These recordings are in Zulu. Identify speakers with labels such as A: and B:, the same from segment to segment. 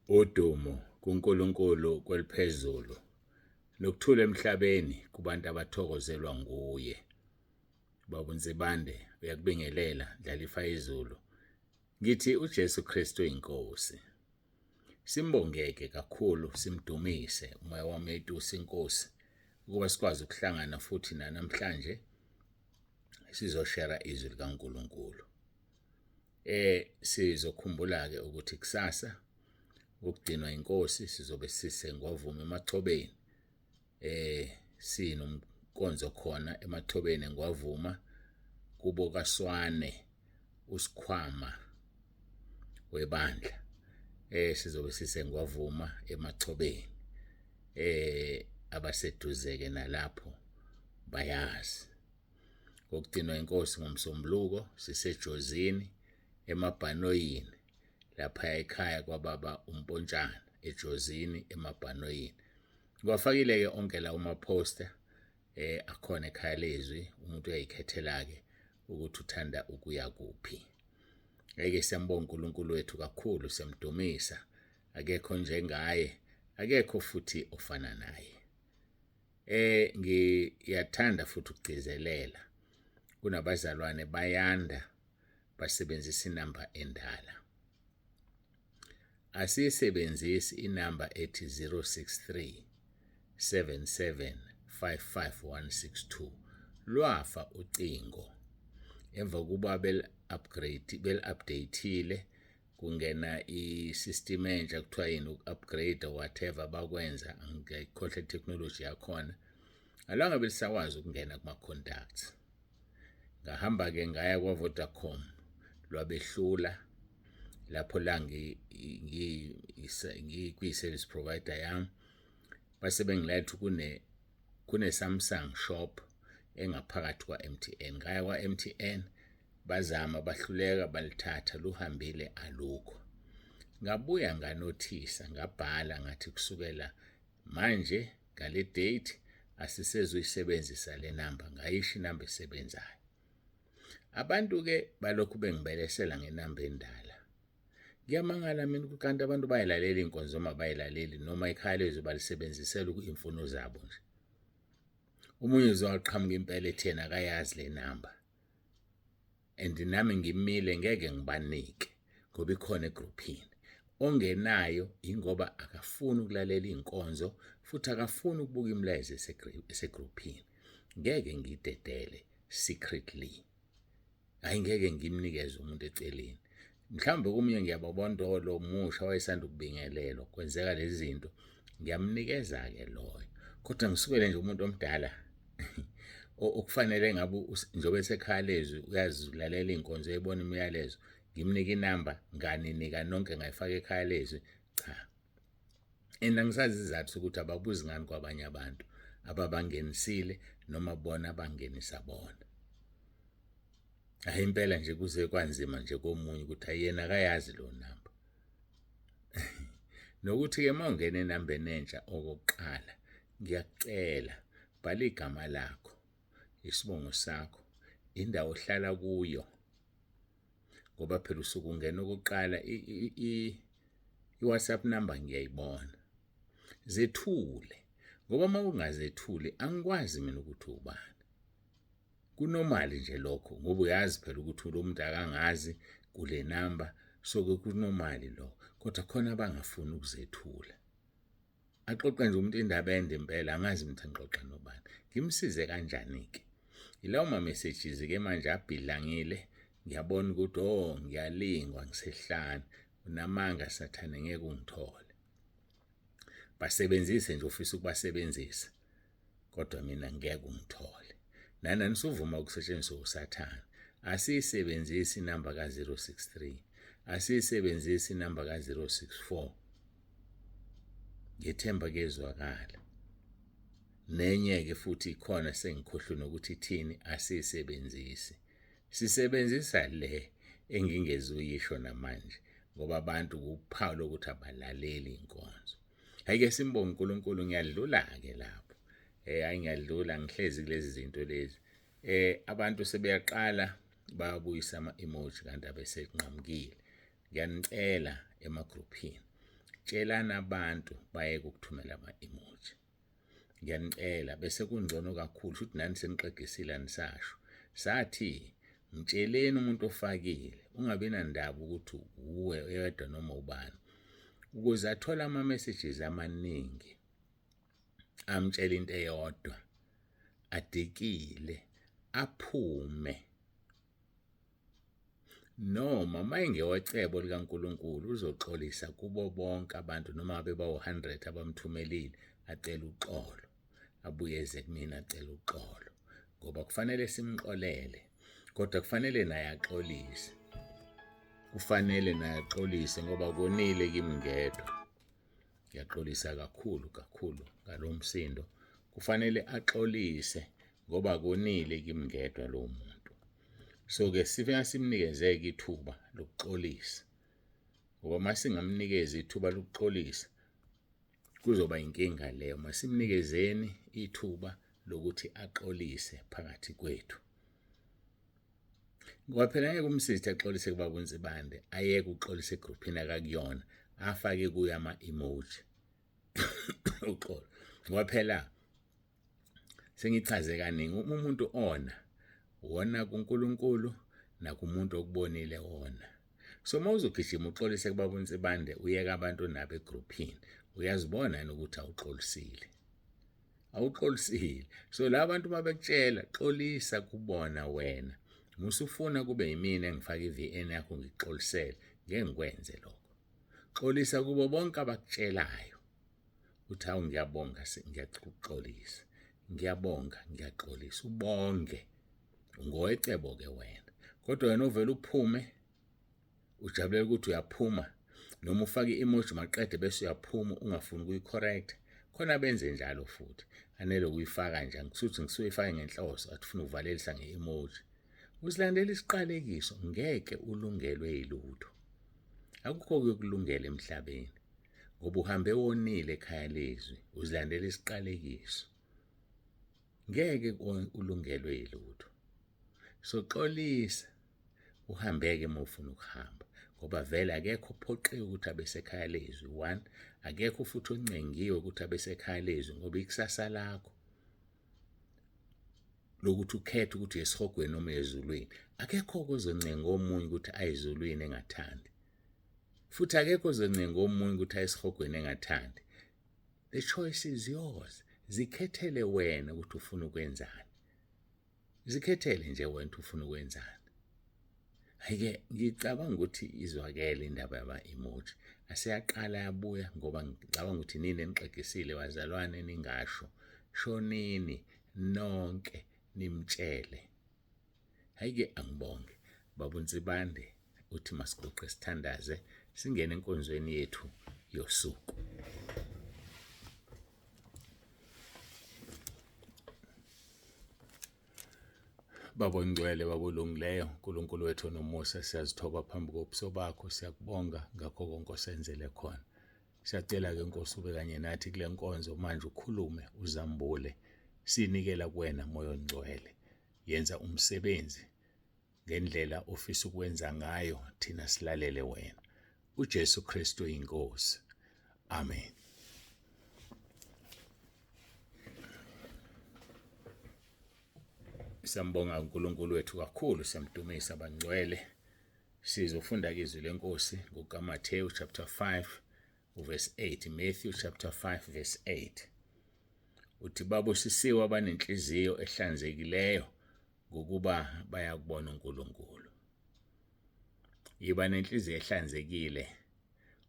A: Udumo kuNkulunkulu kweliphezulu nokuthula emhlabeni kubantu abathokozelwa nguye. Baba uNzibande uyakubingelela Dlalifa izulu. Ngithi uJesu Kristu inkosi. Simbongeke kakhulu simdumise umoya wami etusa inkosi ukuba sikwazi ukuhlangana futhi namhlanje sizoshare izwi likaNkulunkulu. Sizokhumbula ke ukuthi kusasa ukugcinwa inkosi sizobe sisengwavuma emathobeni. Sinomkonzo khona emathobeni engwavuma kubo kaSwane usikhwama webandla. Sizobe sisengwavuma emathobeni. Abaseduzeke nalapho bayazi. Ukugcinwa inkosi ngomsombuluko sisejozini emabhanoyini lapha ekhaya kwababa uMpontshana ejozini emabhanoyini. Ngwafakile ke onke la uma-poster akhona ekhaya lezwi umuntu uyayikhethela ke ukuthi uthanda ukuya kuphi. Ngeke siyambonga uNkulunkulu wethu kakhulu siyamdumisa. Akekho njengaye, akekho futhi ofana naye. Ngiyathanda futhi ukugcizelela kunabazalwane bayanda basebenzisa inamba endala. Asisebenzisi inamba ethi 063 77 55162. Lwafa ucingo emva kuba bel-updateile kungena i-system entsha kuthiwa yini uku-upgrade whatever bakwenza, ngiyayikhohlwa technology yakhona. Alanga belisakwazi ukungena kuma-contacts. Ngahamba ke ngaya kwa-Vodacom lwabehlula lapho la ngikwi-service provider yami. Base bengiletha kune Samsung shop engaphakathi kwa-MTN. Ngaya kwa-MTN bazama bahluleka balithatha luhambile alukho. Ngabuya nganothisa ngabhala ngathi kusukela manje ngale date asisezuyisebenzisa le namba, ngayisho inamba esebenzayo. Abantu ke balokhu bengibelesela ngenamba endala. Ngiyamangala mina kanti abantu bayilalela inkonzo noma bayilaleli noma ikhaya lezwi balisebenzisela imfuno zabo nje. Umunye uzaqhamuka impela ethena akayazi le namba. And nami ngimile ngeke ngibanike ngoba ikhona egroupini. Ongenayo ingoba akafuni ukulalela inkonzo futhi akafuni ukubuka imlayezo esegroupini. Ngeke ngidedele secretly. Ngeke ngimnikeze umuntu eceleni. Mhlawumbe kumnye ngiyababondolo umusha wayesanda ukubingelelwa kwenzeka lezi zinto, ngiyamnikeza ke loyo. Kodwa ngisukele nje umuntu omdala okufanele ngabe njobe esekhaya lezwi uyazi ukulalela inkonzo ebona imiyalezo, ngimnika inamba nganinika nonke ngayifaka ekhaya lezwi, cha. Ngisazi izathu ukuthi ababuzi ngani kwabanye abantu ababangenisile noma bona abangenisa bona. Impela nje kuze kwanzima nje komunye ukuthi ayena akayazi lo namba. Nokuthi ke mawungena enambeni entsha okokuqala, ngiyakucela bhala igama lakho, isibongo sakho, indawo ohlala kuyo. Ngoba phela usuku ungena okokuqala i-WhatsApp number ngiyayibona. Zethule ngoba mawungazethuli angikwazi mina ukuthi ubani. Kunormali nje lokho ngoba uyazi phela ukuthi lo muntu akangazi kule namba, so kunormali lokho. Kodwa khona abangafuni ukuzethula. Axoxe nje umuntu indaba ende impela angazi ukuthi ngixoxa nobani. Ngimsize kanjani ke? Ilawo ma messages ke manje abhidlangile. Ngiyabona ukuthi ngiyalingwa ngisehlane. Unamanga sathane ngeke ungithole. Basebenzise nje ufisa ukubasebenzisa. Kodwa mina ngeke ungithole. Nana nisuvuma ukusetshenziswa uSathane. Asisebenzisi inamba ka063. Asisebenzisi inamba ka064. Ngethemba kezwakala. Nenye ke futhi ikhona sengikhohlwe nokuthi ithini, asisebenzisi. Sisebenzisa le engingezuyisho namanje ngoba abantu kuphawu lokuthi abalaleli inkonzo. Hayike simbonge uNkulunkulu, ngiyadlula ke lapho. Ngiyadlula ngihlezi kulezi zinto lezi. Abantu sebeyaqala bayabuyisa ama-emoji kanti abesenqamukile. Ngiyanicela emagroupini tshelana abantu bayeke ukuthumela ama-emoji. Ngiyanicela bese kungcono kakhulu futhi nani seniqedisile anisasho. Sathi mtsheleni umuntu ofakile, ungabi nandaba ukuthi uwe yedwa noma ubani, ukuze athole ama-messages amaningi. Amtshela into eyodwa, adikile, aphume. Noma mayengewacebo likaNkulunkulu uzoxolisa kubo bonke abantu noma beba-100 abamthumelile acela uxolo, abuyeze kumina acela uxolo, ngoba kufanele simxolele, kodwa kufanele naye axolise. Kufanele naye axolise ngoba konile kimi ngedwa. Ngiyaxolisa kakhulu ngalo msindo. Kufanele axolise ngoba konile kimi ngedwa lo muntu. So-ke sifika simnikezeke ithuba lokuxolisa, ngoba masingamnikeza ithuba lokuxolisa kuzoba inkinga leyo. Masimnikezeni ithuba lokuthi axolise phakathi kwethu, ngoba phela ngeke umsizi axolise kubaba uNsibande ayeke uxolisa egroupini akakuyona afake kuyo ama-emoji uxolo, ngoba phela sengichaze kaningi umuntu ona wona kuNkulunkulu nakumuntu okubonile wona. So mawuzogijima uxolise kubaba uNsibande uyeka abantu nabo egroupini, uyazibona yini ukuthi awuxolisile. So la bantu mabekutshela xolisa kubona wena. Musufuna kube yimina engifaka i-VN yakho ngixolisele, ngeke ngikwenze lokho. Xolisa kubo bonke abakutshelayo uthi hawu ngiyabonga ngiyaxolisa, ngiyabonga ngiyaxolisa, ubonge. Ngowecebo-ke wena, kodwa wena uvela uphume ujabulela ukuthi uyaphuma, noma ufake i-emoji maqede bese uyaphuma ungafuni ukuyi-correct. Khona benze njalo futhi, anele ukuyifaka nje, ngisuthi ngisuke ngenhloso athi ufuna ukuvalelisa nge-emoji. Uzilandela isiqalekiso, ngeke ulungelwe yilutho. Akukho kulungela emhlabeni ngoba uhambe wonile ekhaya lezwi, uzilandela isiqalekiso. Ngeke ulungelwe yilutho. So xolisa uhambeke uma ufuna ukuhamba, ngoba vele akekho ophoqiwe ukuthi abesekhaya lezwi. 1, akekho futhi oncengiwe ukuthi abesekhaya lezwi, ngoba ikusasa lakho lokuthi ukhethe ukuthi uyesihogweni noma uyezulwini. Akekho ozoncenga omunye ukuthi ayezulwini engathandi, futhi akekho ozoncenga omunye ukuthi ayesihogweni engathandi. The choice is yours. Zikhethele wena ukuthi ufuna ukwenzani. Zikhethele nje wena ukuthi ufuna ukwenzani. Ayike ngicabanga ukuthi izwakele indaba yama-emoji. Aseyaqala yabuya ngoba ngicabanga ukuthi nini enixegisile bazalwane ningasho. Shonini nonke nimtshele. Hayike angibonge. Baba uNsibande uthi masiguqe sithandaze singene enkonzweni yethu yosuku. Baba ongcwele, baba olungileyo, uNkulunkulu wethu onomusa, siyazithoba phambi kobuso bakho, siyakubonga ngakho konke osenzele khona. Siyacela-ke Nkosi ube kanye nathi kule nkonzo manje, ukhulume uzambule, sinikela kuwena Moya Ongcwele. Yenza umsebenzi ngendlela ofisa ukwenza ngayo, thina silalele wena. uJesu Kristu inkosi. Amen. Siyambonga uNkulunkulu wethu kakhulu, siyamdumisa abangcwele. Sizofunda izwi lenkosi kuMathewu chapter 5 verse 8. Matthew chapter 5 verse 8. Uthi babusisiwe abanenhliziyo ehlanzekileyo ngokuba bayakubona uNkulunkulu. Yiba nenhliziyo ehlanzekile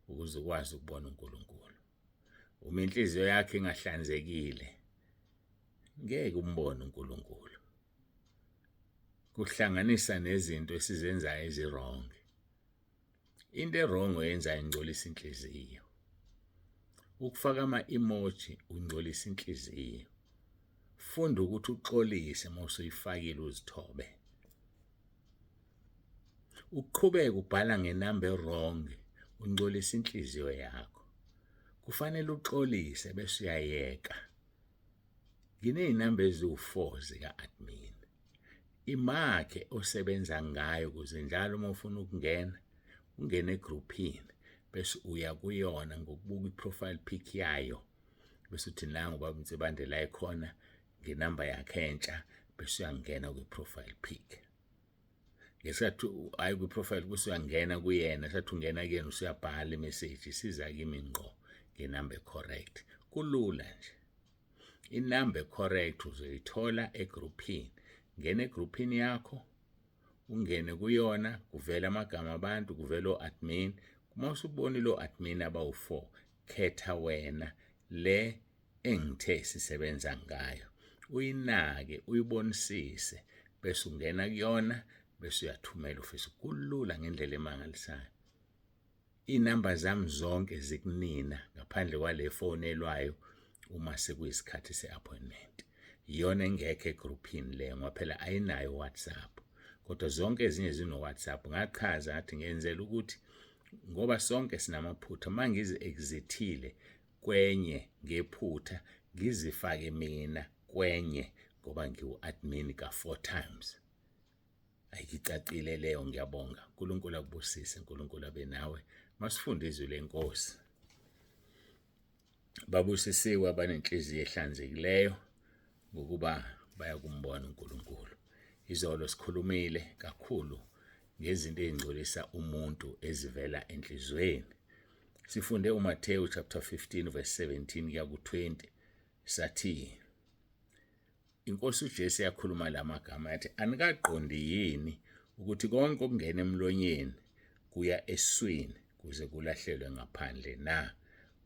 A: ukuze ukwazi ukubona uNkulunkulu. Uma inhliziyo yakhe ingahlanzekile ngeke umbone uNkulunkulu. Kuhlanganisa nezinto esizenzayo ezirong. Into erong oyenza ingcolisa inhliziyo. Ukufaka ama-emoji ungcolisa inhliziyo. Funda ukuthi uxolise mawusuyifakile uzithobe. Uqhubeke ubhala ngenamba erong ungcolisa inhliziyo yakho. Kufanele uxolise bese uyayeka. Nginey'namba eziwu-4 zika-admin. Imakhe osebenza ngayo ukuze njalo uma ufuna ukungena ungene egroupini bese uya kuyona ngokubuka i-profile pic yayo bese uthi nangu baba Mtsebande la ikhona ngenamba yakhe entsha bese uyangena kwi-profile pic. Ngesikhathi hayi kwi-profile bese uyangena kuyena sathi ungena kuyena usuyabhala imessage isiza kimi ngqo ngenamba correct. Kulula nje. Inamba correct uzoyithola egroupini. Ngene egroupini yakho ungene kuyona kuvela amagama abantu kuvela o-admin. Uma usubona lo admin abawu4 khetha wena le engithe sisebenza ngayo uyinake uyibonisise bese ungena kuyona bese uyathumela ufisa. Kulula ngendlela emangalisayo. Inamba zami zonke zikunina ngaphandle kwale phone elwayo uma sekuyisikhathi se-appointment. Iyona engekho egroupini leyo ngoba phela ayinayo WhatsApp. Kodwa zonke ezinye zino WhatsApp. Ngachaza ngathi ngenzela ukuthi ngoba sonke sinamaphutha mangizi exitile kwenye ngephutha ngizifake mina kwenye ngoba ngiwu-admin ka4 times. Ayicacile leyo ngiyabonga. uNkulunkulu akubusise, uNkulunkulu abe nawe. Masifunde izwi lenkosi. Babusisiwe abanenhliziyo ehlanzekileyo ngokuba bayakumbona uNkulunkulu. Izolo sikhulumile kakhulu ngezinto ezingcolisa umuntu ezivela enhlizweni. Sifunde uMathewu chapter 15 verse 17 kuya ku20 sathi Inkosi uJesu yakhuluma lamagama yathi anikaqondi yini ukuthi konke okungena emlonyeni kuya eswini kuze kulahlelwe ngaphandle na?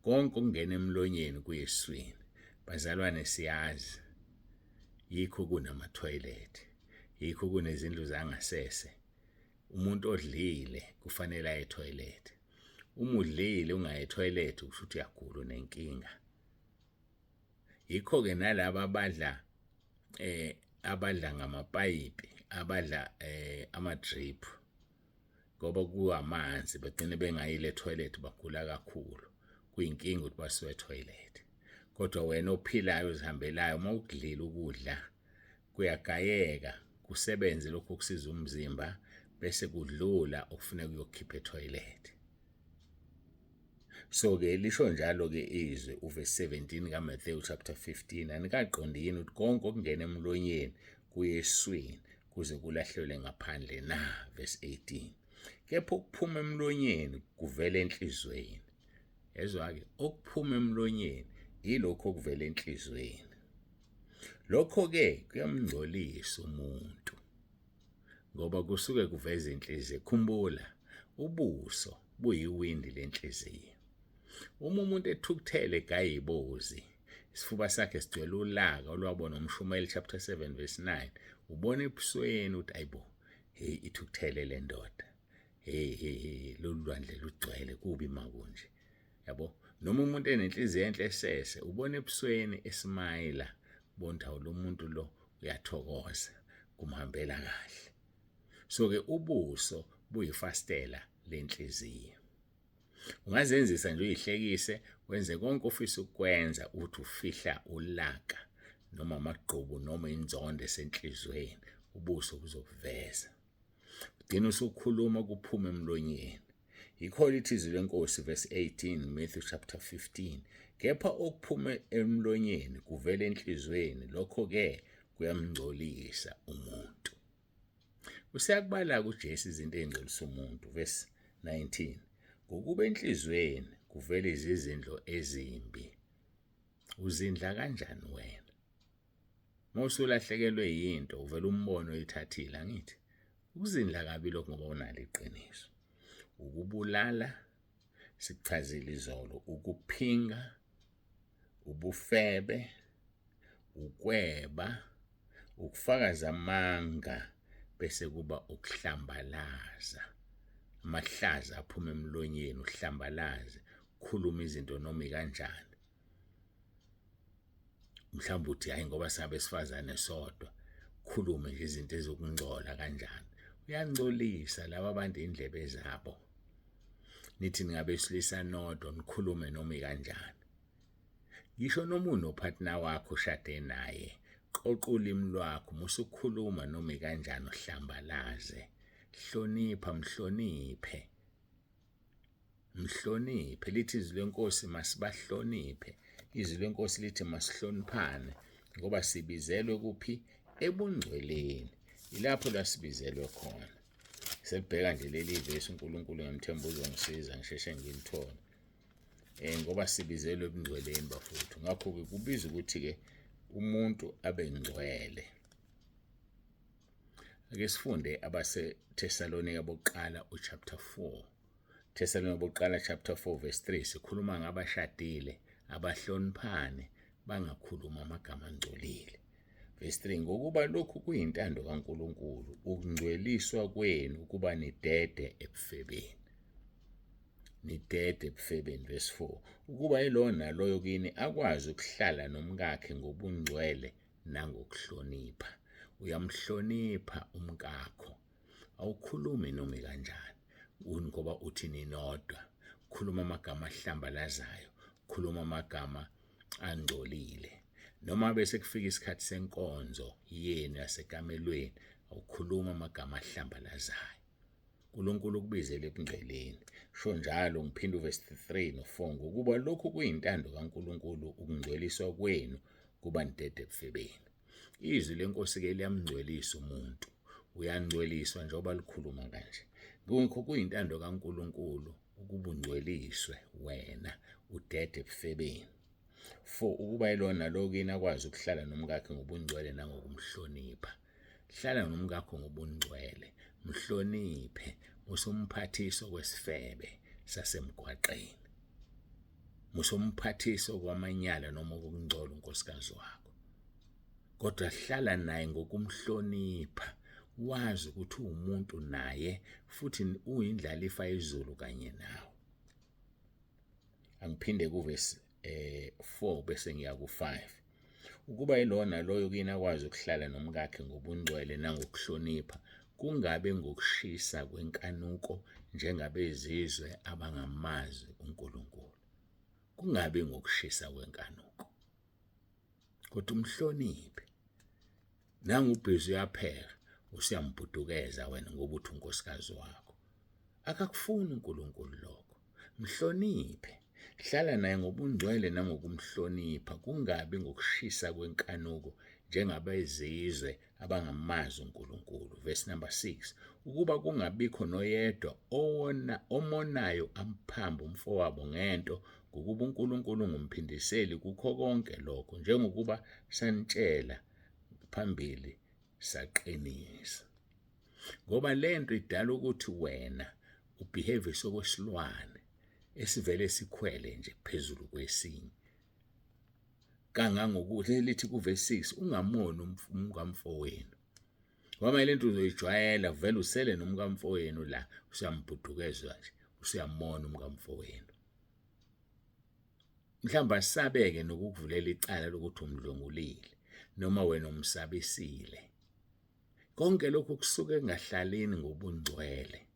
A: Konke okungena emlonyeni kuya eswini. Bazalwane siyazi yikho kunama toilet. Yikho kunezindlu zangasese. Umuntu odlile kufanele aye toilet. Uma udlile ungaye etoilet kusho ukuthi uyagula unenkinga. Yikho ke nalabo abadla ngamapayipi, abadla ama-drip ngoba kuwamanzi begcine bengayile toilet bagula kakhulu. Kuyinkinga ukuthi basiwe toilet. Kodwa wena ophilayo uzihambelayo mawudlile ukudla kuyagayeka kusebenze lokho kusiza umzimba bese kudlula okufuneka uyokhipha etoilet. So ke lisho njalo ke izwi uverse 17 kaMathewu chapter 15 anikaqondi yini ukuthi konke okungena emlonyeni kuyeswini kuze kulahlelwe ngaphandle na? Verse 18 kepha okuphuma emlonyeni kuvela enhlizweni. Yezwa ke okuphuma emlonyeni yilokho okuvela enhlizweni. Lokho ke kuyamngcolisa umuntu ngoba kusuke kuveza inhliziyo. Khumbula ubuso buyiwindi lenhliziyo. Uma umuntu ethukuthele gayibozi isifuba sakhe sigcwele ulaka olwabona uMshumayeli chapter 7 verse 9 ubona ebusweni uthi ayibo hey ithukuthele le ndoda hey lolwandle lugcwele kubi makunje yabo. Noma umuntu enenhliziyo enhle esese ubona ebusweni esmayila bonda lo muntu lo uyathokoza kumhambela kahle. So ke ubuso buyifastela lenhliziyo. Ungazenzisa nje uyihlekise wenze konke ofisa ukwenza uthi ufihla ulaka noma amagqubu noma inzondo esenhlizweni ubuso buzokuveza. Udina usukhuluma kuphuma emlonyeni. Yikho lithi izwi lenkosi verse 18 Matthew chapter 15 kepha okuphuma emlonyeni kuvela enhlizweni lokho ke kuyamngcolisa umuntu. Usiyakubala kuJesu izinto ezingcolisa umuntu verse 19 ngokuba enhlizweni kuvela izindlo ezimbi. Uzindla kanjani wena? Mawusulahlekelwe yinto uvela umbono oyithathile angithi ukuzindla kabi lokho ngoba unalo iqiniso. Ukubulala sikuchazile izolo, ukuphinga, ubufebe, ukweba, ukufakaza amanga bese kuba ukuhlambalaza. Amahlaza aphuma emlonyeni uhlambalaze khuluma izinto noma kanjani. Mhlawumbe uthi hayi ngoba sabe sifazane sodwa khulume nje izinto ezokungcola kanjani. Uyangcolisa laba abantu indlebe zabo. Nithi ningabe silisa nodwa nikhulume noma kanjani. Ngisho noma unopartner wakho ushade naye qoqa ulimi lwakho musukhuluma noma kanjani uhlambalaze. Hlonipha mhloniphe. mhloniphe. Lithi izwi lenkosi masibahloniphe. Izwi lenkosi lithi masihloniphane ngoba sibizelwe kuphi? Ebungcweleni. Ilapho lasibizelwe khona. Selibheka nje leli vesi uNkulunkulu ngemthemba uzongisiza ngisheshe ngilithole. Ngoba sibizelwe ebungcweleni bafowethu. Ngakho-ke kubiza ukuthi-ke umuntu abe ngcwele. Ake sifunde abaseThesalonika bokuqala chapter 4. Thesalonika bokuqala chapter 4 verse 3 sikhuluma ngabashadile abahloniphane bangakhuluma amagama angcolile. Verse 3 ngokuba lokhu kuyintando kaNkulunkulu ukungcweliswa kwenu ukuba nidede ebufebeni. Nidede ebufebeni. Verse 4 ukuba yilo naloyo kini akwazi ukuhlala nomkakhe ngobungcwele nangokuhlonipha. Uyamhlonipha umkakho. Awukhulumi noma kanjani. Ngoba uthi ninodwa. Khuluma amagama ahlambalazayo. Khuluma amagama angcolile. Noma bese kufika isikhathi senkonzo yenu yasekamelweni, awukhuluma amagama ahlambalazayo. uNkulunkulu ukubizele ebungcweleni. Sho njalo ngiphinde uverse 3 no4 ngokuba lokhu kuyintando kaNkulunkulu ukungcweliswa kwenu kuba nidede ebufebeni. Izwi lenkosi-ke liyamngcwelisa umuntu. Uyangcweliswa njengoba likhuluma kanje. Ngakho kuyintando kaNkulunkulu ukuba ungcweliswe wena udede ebufebeni. 4 ukuba yilona naloyo kini akwazi ukuhlala nomkakhe ngobungcwele nangokumhlonipha. Hlala nomkakho ngobungcwele. Mhloniphe. Musumphathiso kwesifebe sasemgwaqeni. Musumphathiso kwamanyala noma kokungcola unkosikazi wakho. Kodwa hlala naye ngokumhlonipha. Wazi ukuthi umuntu naye futhi uyindlalifa yezulu kanye nawe. Angiphinde kuverse 4 bese ngiya ku5. Ukuba yilona loyo kini akwazi ukuhlala nomkakhe ngobungcwele nangokuhlonipha, kungabe ngokushisa kwenkanuko njengabezizwe abangamazi uNkulunkulu. Kungabe ngokushisa kwenkanuko. Kodwa umhloniphe. Nangubhizi uyapheka, usiyambhudukeza wena ngoba uthi unkosikazi wakho. Akakufuni uNkulunkulu lokho. Mhloniphe. Hlala naye ngobungcwele nangokumhlonipha, kungabi ngokushisa kwenkanuko njengabezizwe abangamazi uNkulunkulu. Verse number 6 ukuba kungabikho noyedwa omonayo amphamba umfowabo ngento, ngokuba uNkulunkulu ngumphindiseli kukho konke lokho, njengokuba sanitshela phambili saqinisa. Ngoba lento idala ukuthi wena ubehave sokwesilwane esivele sikhwele nje phezulu kwesinye. Kangangokuthi lithi kuverse 6 ungamoni umkamfowenu. Ngoba lento uzoyijwayela vele usele nomkamfowenu la usiyambhudukeza nje, usiyamona umkamfowenu. Mhlawumbe asabeke nokukuvulela icala lokuthi umdlongulile noma wena umsabisile. Konke lokhu kusuke ngahlaleni ngobungcwele.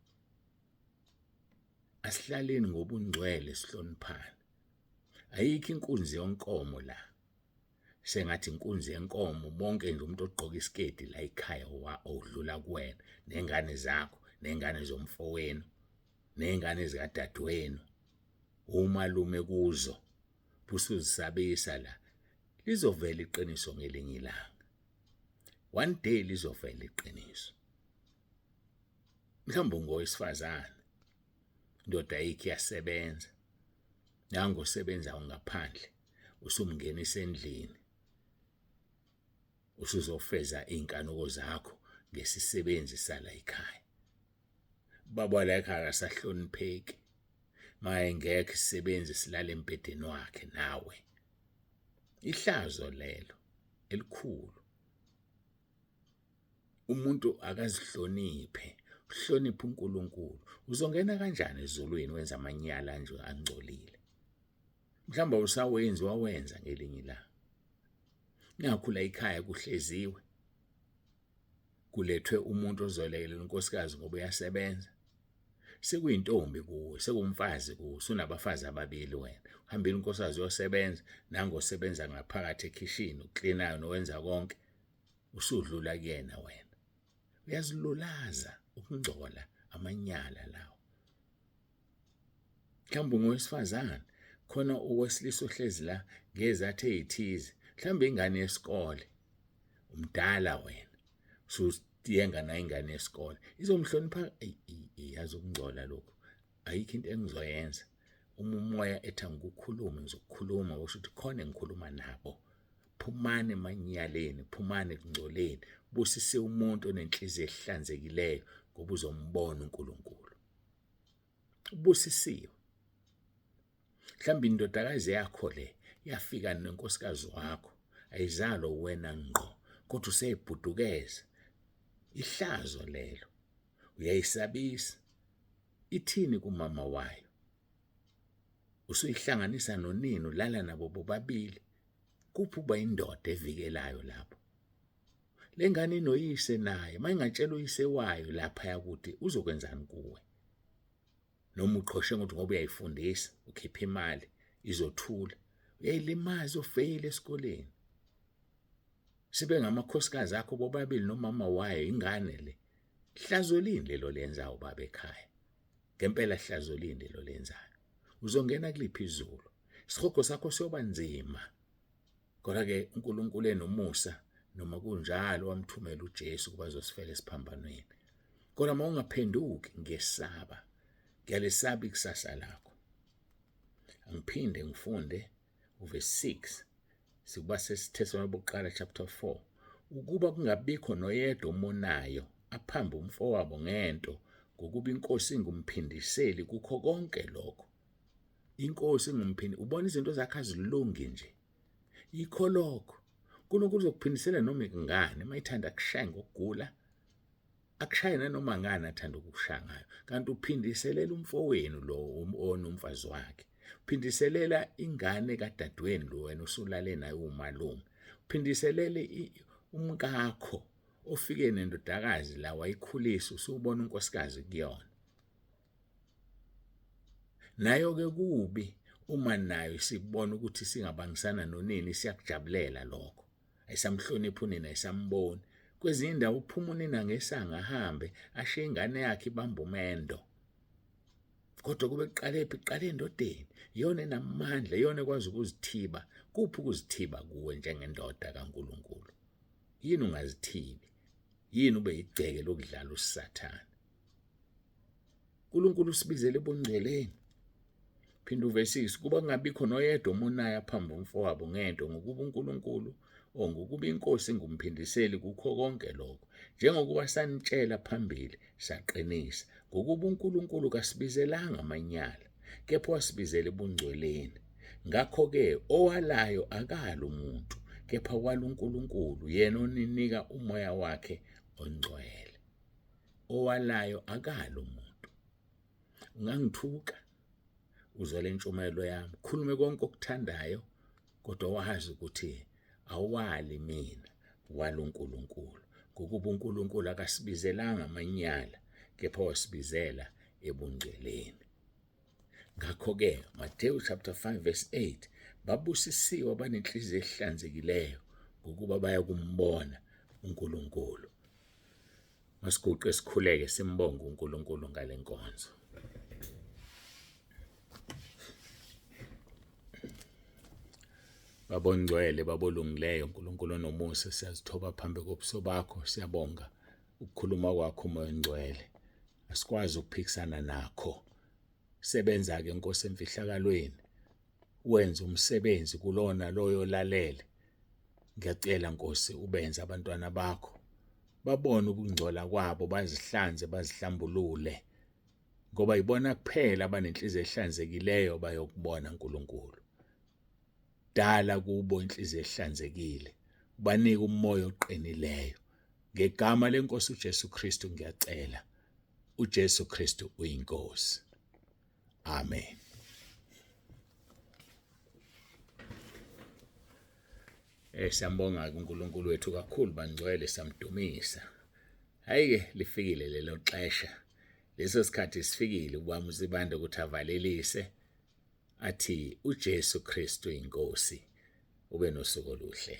A: Asihlaleni ngobungcwele sihloniphane. Ayikho inkunzi yonkomo la. Sengathi inkunzi yenkomo bonke nje umuntu ogqoka isiketi la ekhaya odlula kuwena, nengane zakho, nengane zomfowenu, nengane zikadadewenu, umalume kuzo. Busuzisabisa la. Lizovela iqiniso ngelinye ilanga. One day lizovela iqiniso. Mhlawumbe ngowesifazane. Indoda ayikho iyasebenza. Nango osebenzayo ngaphandle. Usumngenisa endlini. Usuzofeza inkanuko zakho ngesisebenzi sala ekhaya. Baba la ekhaya asahlonipheki. Maye ngeke isisebenzi silale embedeni wakhe nawe. Ihlazo lelo elikhulu. Umuntu akazihloniphe, uhloniphe uNkulunkulu. Uzongena kanjani ezulwini wenza amanyala nje angcolile? Mhlawumbe usawenzi wawenza ngelinye ilanga. Nakhula ekhaya kuhleziwe. Kulethwe umuntu ozolekelela unkosikazi ngoba uyasebenza. Sekuyintombi kuwe, sekumfazi kuwe, unabafazi ababili wena. Uhambile unkosikazi uyosebenza, nangosebenza ngaphakathi ekhishini, uklinayo nowenza konke. Usudlula kuyena wena. Uyazilulaza ukungcola amanyala lawo. mhlawumbe ngowesifazane khona owesilisa ohlezi la ngezathu ezithize, mhlawumbe ingane yesikole, umdala wena usuyenga na ingane yesikole izomhlonipha. Yazi ukungcola lokho ayikho into engizoyenza. Umoya ethanga ukukhuluma ngizokukhuluma, kusho ukuthi khona engikhuluma nabo. Phumani emanyaleni, phumani ekungcoleni, busise umuntu onenhliziyo ehlanzekileyo ngoba uzombona uNkulunkulu. Ubusisiwe. Mhlawumbe indodakazi yakho le yafika nenkosikazi wakho, ayizalo wena ngqo kodwa useyibhudukeza. Ihlazo lelo, uyayisabisa. Ithini kumama wayo? Usuyihlanganisa nonini, ulala nabo bobabili. Kuphi uba indoda evikelayo lapho? Le ngane inoyise naye, mayingatshela uyise wayo lapha yakuthi uzokwenzani kuwe. Noma uqhoshe ukuthi ngoba uyayifundisa, ukhipha imali, izothula. Uyayilimaza, ufeyile esikoleni. Sibe ngamakhosikazi akho bobabili nomama wayo, ingane le. Hlazo lini lelo lenzayo baba ekhaya? Ngempela hlazo lini lelo lenzayo? Uzongena kuliphi izulu? Isihogo sakho siyoba nzima. Kodwa-ke uNkulunkulu enomusa, noma kunjalo wamthumela uJesu ukuba azosifela esiphambanweni. Kodwa uma ungaphenduki, ngiyesaba, ngiyalisaba ikusasa lakho. Angiphinde ngifunde uverse 6, sikuba sesithethweni bokuqala chapter 4, ukuba kungabikho noyedwa omonayo aphambe umfowabo ngento, ngokuba inkosi ingumphindiseli kukho konke lokho. Inkosi ingumphindiseli, ubona izinto zakhe azilungi nje. Yikho lokho uNkulunkulu uzokuphindisela noma ingane mayithanda kushaya ngokugula, akushaye nanoma ngani athanda ukukushaya ngayo. Kanti uphindiselela umfowenu lo onomfazi wakhe, uphindiselela ingane kadadweni lo wena usulale naye umalume, uphindiselele umkakho ofike nendodakazi la wayikhulisa usubona unkosikazi kuyona. Nayo-ke kubi uma nayo sibona ukuthi singabangisana nonini, siyakujabulela lokho, ayisamhloniphi unina, ayisamboni. Kwezinye indawo uphuma unina ngesanga ahambe ashiye ingane yakhe ibamba umendo. Kodwa kube kuqalephi? Kuqala endodeni, iyona enamandla, iyona ekwazi ukuzithiba. Kuphi ukuzithiba kuwe njengendoda kaNkulunkulu? Yini ungazithibi? Yini ube igceke lokudlala uSathane? uNkulunkulu usibizele ebungceleni. Phinda uverse 6, kuba kungabikho noyedwa omonayo aphambe umfowabo ngento, ngokuba uNkulunkulu ngokuba inkosi ingumphindiseli kukho konke lokho. Njengokuba sanitshela phambili saqinisa, ngokuba uNkulunkulu kasibizelanga amanyala, kepha wasibizela ebungcweleni. Ngakho-ke owalayo akala umuntu, kepha wala uNkulunkulu, yena oninika umoya wakhe ongcwele. Owalayo akala umuntu. Ungangithuka, uzwele intshumayelo yami, khulume konke okuthandayo, kodwa wazi ukuthi awali mina, wala uNkulunkulu. Ngokuba uNkulunkulu akasibizelanga amanyala, kepha wasibizela ebungcweleni. Ngakho-ke Matthew chapter 5 verse 8, babusisiwe abanenhliziyo ehlanzekileyo ngokuba baya kumbona uNkulunkulu. Masiguqe sikhuleke simbonge uNkulunkulu ngale nkonzo. Babongcwele, babolungileyo, uNkulunkulu onomusa, siyazithoba phambi kobuso bakho, siyabonga ukukhuluma kwakho umoya ongcwele. Asikwazi ukuphikisana nakho. Sebenza-ke Nkosi emfihlakalweni, wenze umsebenzi kulona loyo lalele. Ngiyacela Nkosi ubenze abantwana bakho babone ukungcola kwabo, bazihlanze, bazihlambulule, ngoba yibona kuphela abanenhliziyo ehlanzekileyo bayokubona uNkulunkulu. Dala kubo inhliziyo ehlanzekile, ubanike umoya oqinileyo. Ngegama lenkosi uJesu Kristu ngiyacela. uJesu Kristu uyinkosi. Amen. Siyambonga uNkulunkulu wethu kakhulu bangcwele, samdumisa. Hayi-ke lifikile lelo xesha, leso sikhathi sifikile ukuba uMzibande ukuthi avalelise athi uJesu Kristu inkosi. Ube nosuku oluhle.